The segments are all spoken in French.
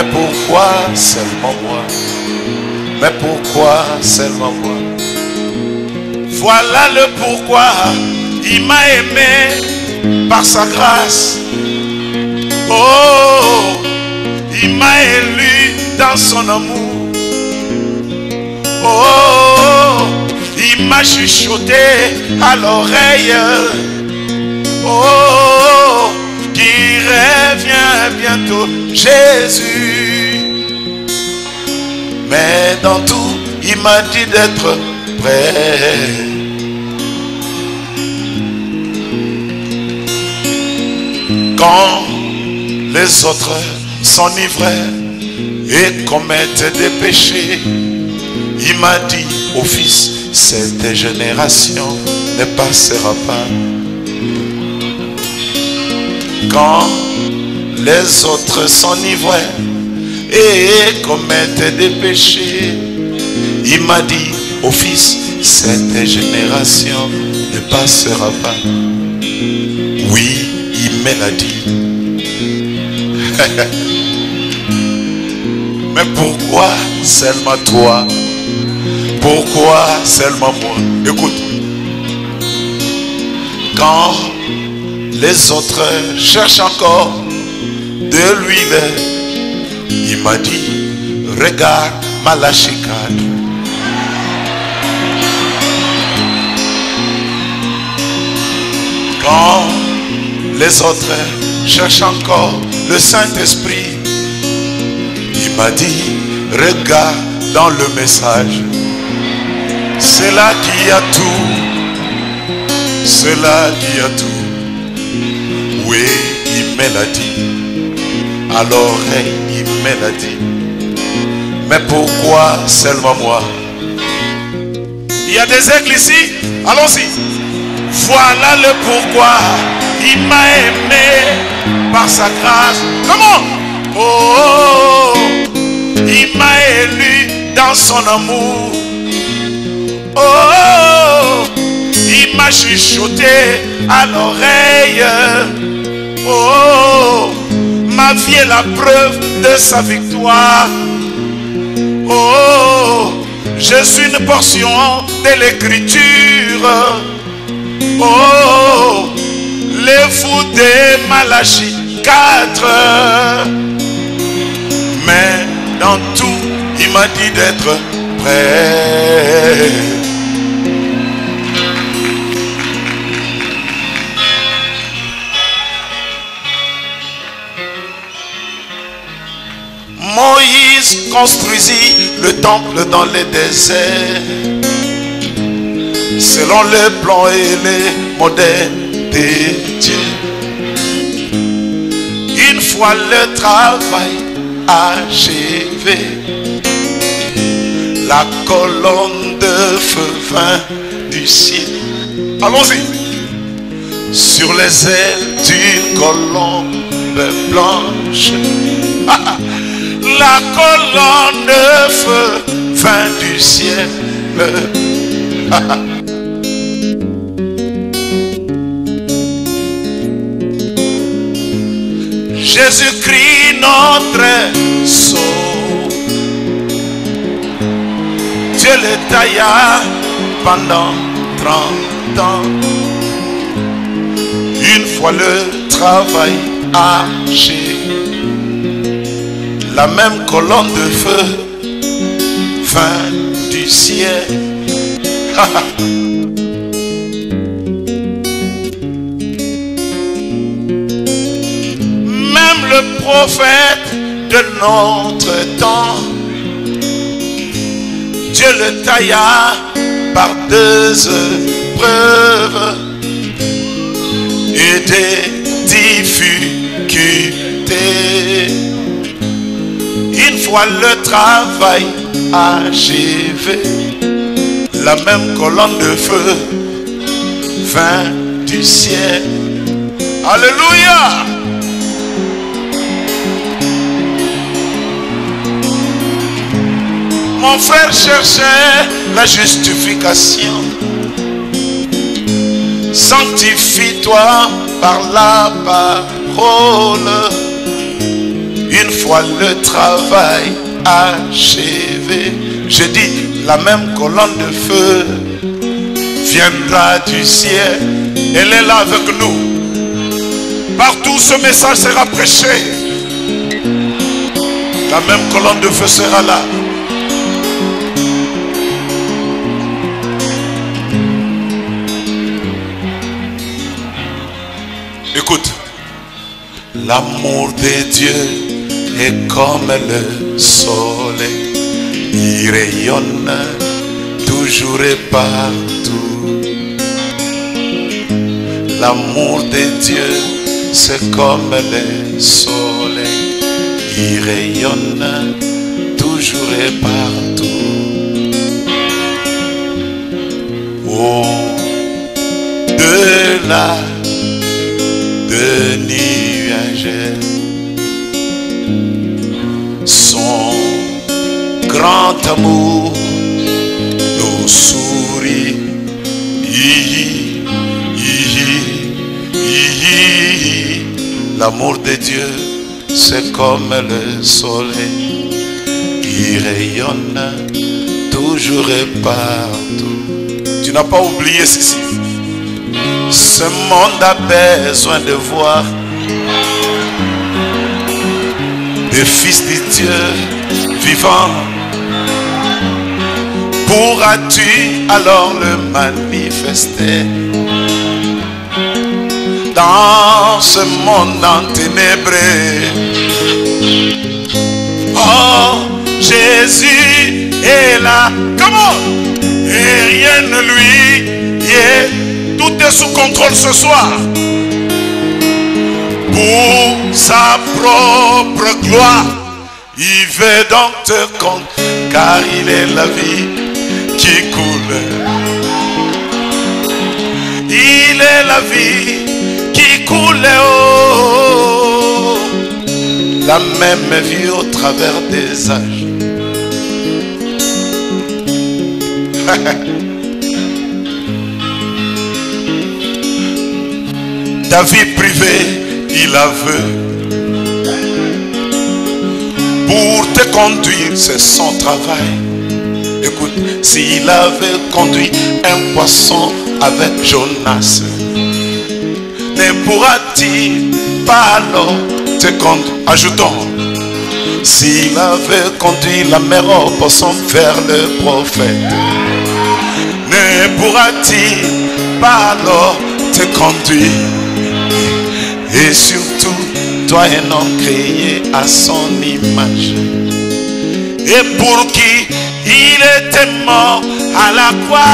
Mais pourquoi seulement moi? Mais pourquoi seulement moi? Voilà le pourquoi il m'a aimé par sa grâce. Oh, il m'a élu dans son amour. Oh, il m'a chuchoté à l'oreille. Oh, qui revient bientôt, Jésus. Mais dans tout, il m'a dit d'être prêt. Quand les autres s'enivraient et commettent des péchés, il m'a dit, ô fils, cette génération ne passera pas. Quand les autres s'enivraient et commettent des péchés, il m'a dit, ô fils, cette génération ne passera pas. Oui, il me l'a dit. Mais pourquoi seulement toi? Pourquoi seulement moi? Écoute. Quand les autres cherchent encore de l'huile, il m'a dit, regarde Malachie 4. Quand les autres cherchent encore le Saint-Esprit, il m'a dit, regarde dans le message. C'est là qu'il y a tout. C'est là qu'il y a tout. Oui, il me l'a dit. À l'oreille, il me l'a dit. Mais pourquoi seulement moi? Il y a des aigles ici. Allons-y. Voilà le pourquoi. Il m'a aimé par sa grâce. Comment? Oh, il m'a élu dans son amour. Oh, il m'a chuchoté à l'oreille. Oh, ma vie est la preuve de sa victoire. Oh, je suis une portion de l'écriture. Oh, les fous de Malachie 4. Mais dans tout, il m'a dit d'être prêt. Moïse construisit le temple dans les déserts, selon les plans et les modèles de Dieu. Une fois le travail achevé, la colonne de feu vint du ciel. Allons-y. Sur les ailes d'une colombe blanche, la colonne de feu vint du ciel. Jésus-Christ notre sauveur, Dieu le tailla pendant 30 ans. Une fois le travail achevé, la même colonne de feu vint du ciel. Même le prophète de notre temps, Dieu le tailla par 2 épreuves et des difficultés. Une fois le travail achevé, la même colonne de feu vint du ciel. Alléluia! Mon frère cherchait la justification. Sanctifie-toi par la parole. Une fois le travail achevé, je dis, la même colonne de feu viendra du ciel. Elle est là avec nous. Partout ce message sera prêché. La même colonne de feu sera là. Écoute, l'amour de Dieu est comme le soleil, il rayonne toujours et partout. L'amour de Dieu, c'est comme le soleil, il rayonne toujours et partout. Au-delà de nuages, son grand amour nous sourit. L'amour de Dieu, c'est comme le soleil, il rayonne toujours et partout. Tu n'as pas oublié ceci. Ce monde a besoin de voir des fils de Dieu vivants. Pourras-tu alors le manifester dans ce monde enténébré? Oh, Jésus est là. Comment? Et rien ne lui est. Tout est sous contrôle ce soir. Pour sa propre gloire, il veut donc te compte, car il est la vie qui coule. Il est la vie qui coule, oh, la même vie au travers des âges. Ta vie privée, il la veut. Pour te conduire, c'est son travail. Écoute, s'il avait conduit un poisson avec Jonas, ne pourra-t-il pas alors te conduire? Ajoutons, s'il avait conduit la mer au poisson vers le prophète, ne pourra-t-il pas alors te conduire? Et surtout, toi un homme créé à son image, et pour qui il était mort à la croix.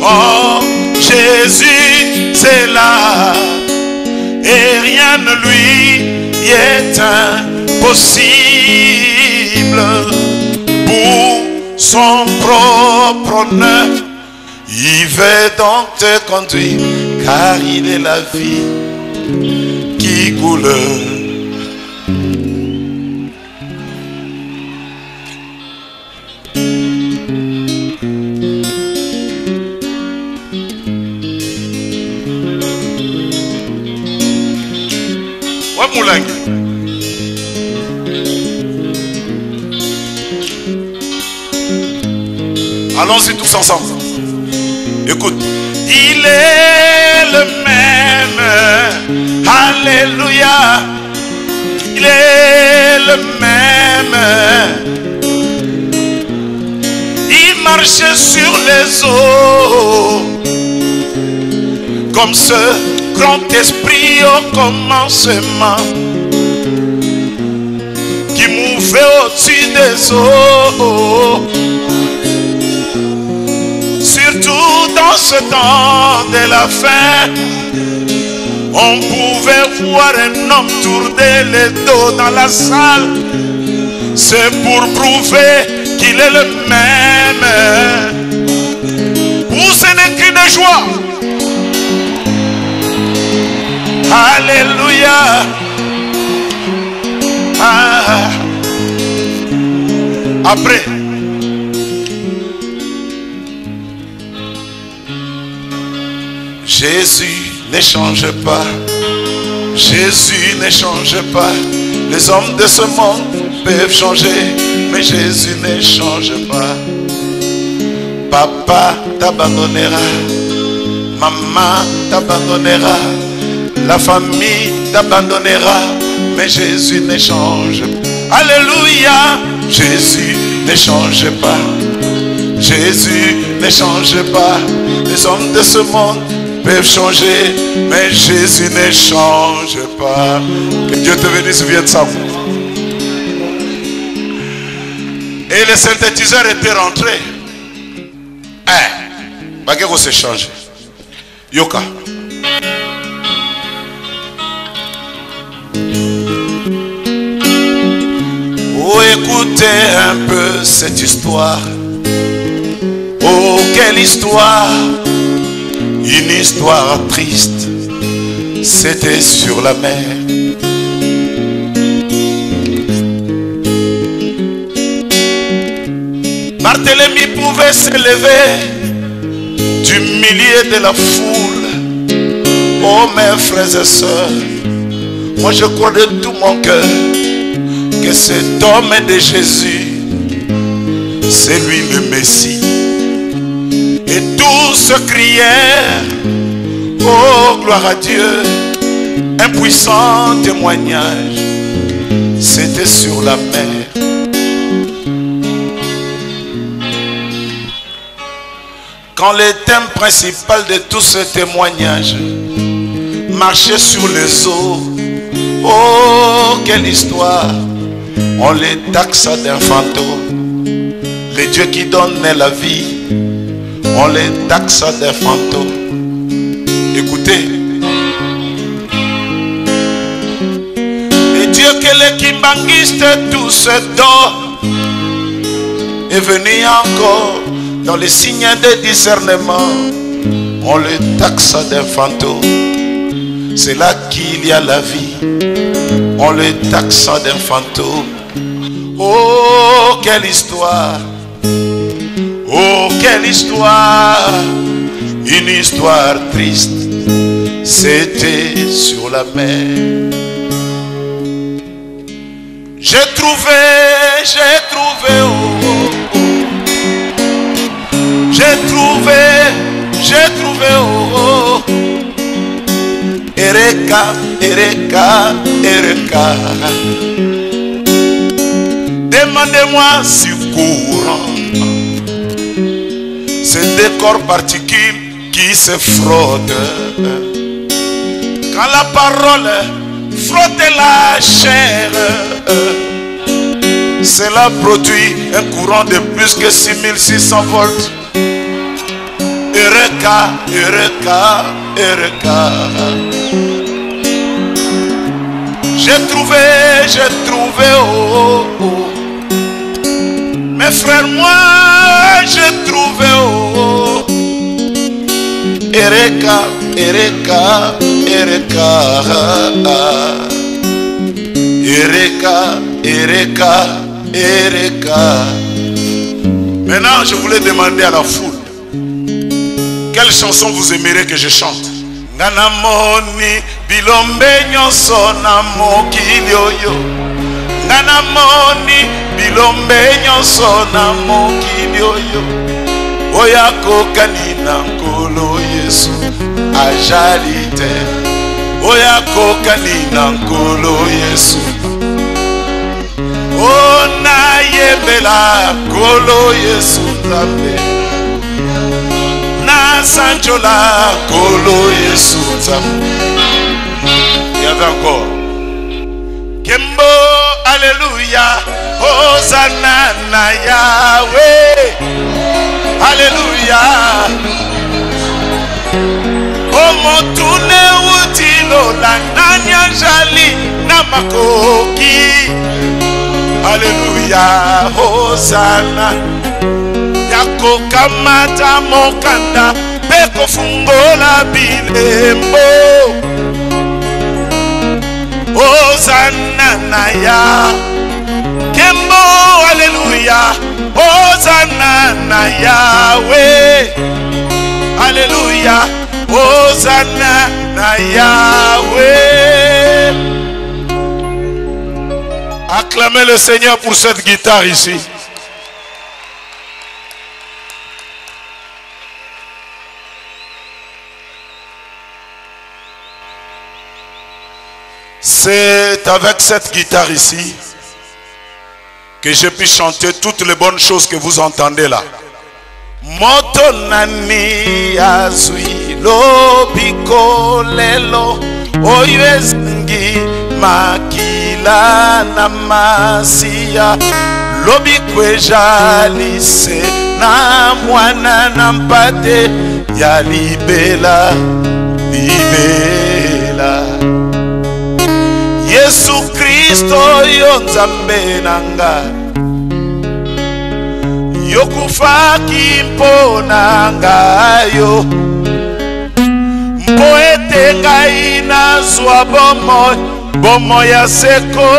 Oh, Jésus, c'est là, et rien ne lui est impossible. Pour son propre honneur, il veut donc te conduire, car il est la vie qui coule. Ouais, Moulang. Allons-y tous ensemble. Écoute. Il est le même. Alléluia. Il est le même. Il marchait sur les eaux comme ce grand esprit au commencement qui mouvait au-dessus des eaux. Surtout dans ce temps de la fin, on pouvait voir un homme tourner les dos dans la salle. C'est pour prouver qu'il est le même. Poussez un cri de joie. Alléluia. Ah. Après, Jésus ne change pas. Jésus ne change pas. Les hommes de ce monde peuvent changer, mais Jésus ne change pas. Papa t'abandonnera, maman t'abandonnera, la famille t'abandonnera, mais Jésus ne change pas. Alléluia, Jésus ne change pas. Jésus ne change pas. Les hommes de ce monde peuvent changer, mais Jésus ne change pas. Que Dieu te bénisse, viens de ça. Et le synthétiseur était rentré. Baguette se change. Yoka. Oh, écoutez un peu cette histoire. Oh, quelle histoire. Une histoire triste. C'était sur la mer. Barthélemy pouvait s'élever du milieu de la foule. Oh mes frères et sœurs, moi je crois de tout mon cœur que cet homme est de Jésus. C'est lui le Messie. Et tous crièrent, oh gloire à Dieu. Un puissant témoignage, c'était sur la mer. Quand le thème principal de tout ce témoignage marchait sur les eaux, oh quelle histoire, on les taxa d'un fantôme. Le Dieu qui donne la vie, on les taxa d'un fantôme. Écoutez. Et Dieu que les kimbangistes tous donne est venu encore dans les signes de discernement, on le taxe d'un fantôme. C'est là qu'il y a la vie. On le taxe d'un fantôme. Oh, quelle histoire. Oh, quelle histoire. Une histoire triste. C'était sur la mer. J'ai trouvé, oh, oh, oh. J'ai trouvé, oh, oh. Ereka, Ereka, Ereka. Demandez-moi si courant ce décor particulier qui se frotte. Quand la parole frotte la chair, cela produit un courant de plus que 6600 volts. Ereka, Ereka, Ereka. J'ai trouvé, oh, oh. Mes frères, moi, j'ai trouvé, oh, oh. Ereka, Ereka, Ereka. Ereka, Ereka, Ereka. Maintenant, je voulais demander à la foule, quelle chanson vous aimeriez que je chante? Nganamoni bilombe nyonso na mokili oyo. Nganamoni bilombe nyonso na mokili oyo. Oya kokani na nkolo Yesu ajali te. Oya kokani na nkolo Yesu. Ona yebela nkolo Yesu nzambe. Sanchola Kolo Yesu. Il y avait encore Kembo, Alléluia, Hosanna na Yahweh, Alléluia. Oh mon tourne utilo la nanya jali namakoki, Alléluia, Hosanna. Yako kamata mokanda peko fungola bilembo. Hosanna na ya Kembo, Alléluia. Hosanna na Yahweh, Alléluia. Hosanna na Yahweh. Acclamez le Seigneur pour cette guitare ici. C'est avec cette guitare ici que je puis chanter toutes les bonnes choses que vous entendez là. Moto nani azui lobiko lelo oyezangi makila na masia lobiko ejalise na mwana na mpate ya libela libela Yesu Kristo yo nzambe nanga yokufaki mpona ngayo mpo ete ngai nazwa bomo ya seko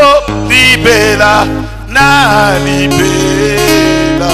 libela na libela